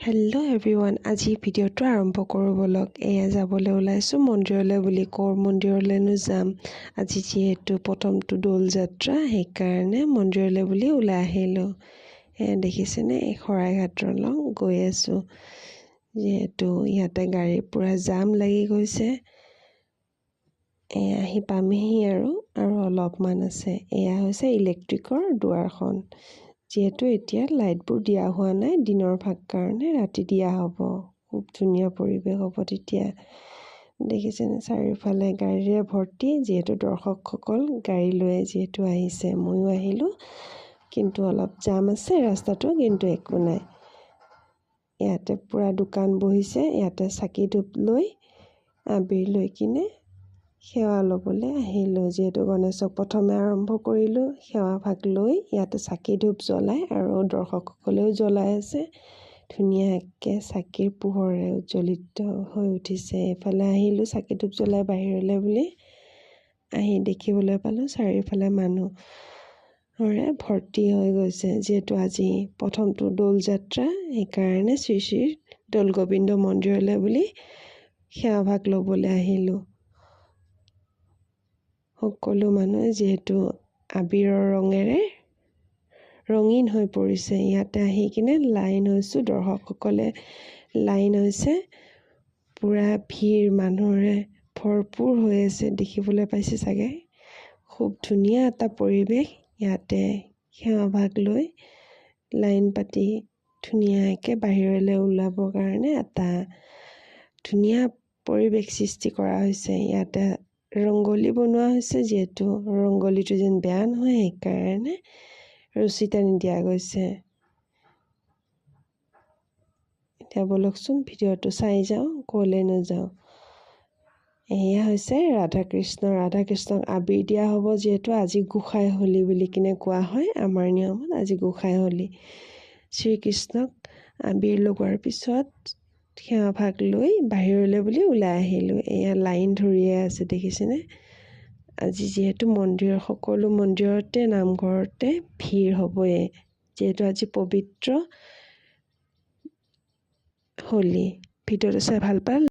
Hello' everyone, আজি ভিডিঅ'টো আৰম্ভ কৰোঁ ব'লক। এয়া যাবলৈ ওলাইছোঁ মন্দিৰলৈ বুলি। ক'ৰ মন্দিৰলৈনো যাম, আজি যিহেতু প্ৰথমটো দৌল যাত্ৰা, সেইকাৰণে মন্দিৰলৈ বুলি ওলাই আহিলোঁ। এয়া দেখিছেনে, এই শৰাইঘাট দলং গৈ আছোঁ। যিহেতু ইয়াতে গাড়ী পূৰা জাম লাগি গৈছে। এয়া আহি পামেহি আৰু অলপমান আছে। এয়া হৈছে ইলেক্ট্ৰিকৰ দুৱাৰখন। যিহেতু এতিয়া লাইটবোৰ দিয়া হোৱা নাই, দিনৰ ভাগ কাৰণে ৰাতি দিয়া হ'ব। খুব ধুনীয়া পৰিৱেশ হ'ব তেতিয়া। দেখিছেনে, চাৰিওফালে গাড়ীৰে ভৰ্তি। যিহেতু দৰ্শকসকল গাড়ী লৈ যিহেতু আহিছে, ময়ো আহিলোঁ। কিন্তু অলপ জাম আছে ৰাস্তাটো, কিন্তু একো নাই। ইয়াতে পূৰা দোকান বহিছে। ইয়াতে চাকি ধূপ লৈ আবিৰ লৈ কিনে সেৱা ল'বলৈ আহিলোঁ। যিহেতু গণেশক প্ৰথমে আৰম্ভ কৰিলোঁ সেৱা ভাগ লৈ। ইয়াতে চাকি ধূপ জ্বলাই আৰু দৰ্শকসকলেও জ্বলাই আছে। ধুনীয়াকৈ চাকিৰ পোহৰে উজ্জ্বলিত হৈ উঠিছে। এইফালে আহিলোঁ চাকি ধূপ জ্বলাই বাহিৰলৈ বুলি। আহি দেখিবলৈ পালোঁ চাৰিওফালে মানুহৰে ভৰ্তি হৈ গৈছে। যিহেতু আজি প্ৰথমটো দৌল যাত্ৰা, সেইকাৰণে শ্ৰী শ্ৰী দৌল গোবিন্দ মন্দিৰলৈ বুলি সেৱা ভাগ ল'বলৈ আহিলোঁ। সকলো মানুহে যিহেতু আবিৰৰ ৰঙেৰে ৰঙীন হৈ পৰিছে। ইয়াতে আহি কিনে লাইন হৈছোঁ, দৰ্শকসকলে লাইন হৈছে। পূৰা ভিৰ মানুহৰে ভৰপূৰ হৈ আছে, দেখিবলৈ পাইছে চাগে। খুব ধুনীয়া এটা পৰিৱেশ। ইয়াতে সেৱা ভাগ লৈ লাইন পাতি ধুনীয়াকৈ বাহিৰলৈ ওলাবৰ কাৰণে এটা ধুনীয়া পৰিৱেশ সৃষ্টি কৰা হৈছে। ইয়াতে ৰংগলী বনোৱা হৈছে। যিহেতু ৰংগলীটো যেন বেয়া নহয়, সেইকাৰণে ৰছী টানি দিয়া গৈছে। এতিয়া ব'লকচোন ভিডিঅ'টো চাই যাওঁ, ক'লৈ নাযাওঁ। এয়া হৈছে ৰাধাকৃষ্ণক আবিৰ দিয়া হ'ব। যিহেতু আজি গোসাঁই হোলী বুলি কিনে কোৱা হয় আমাৰ নিয়মত, আজি গোসাঁই হোলী। শ্ৰীকৃষ্ণক আবিৰ লগোৱাৰ পিছত সেৱা ভাগ লৈ বাহিৰলৈ বুলি ওলাই আহিলোঁ। এয়া লাইন ধৰিয়ে আছে, দেখিছেনে। আজি যিহেতু সকলো মন্দিৰতে নামঘৰতে ভিৰ হ'বই। যিহেতু আজি পবিত্ৰ হোলী। ভিডিঅ'টো চাই ভাল পালে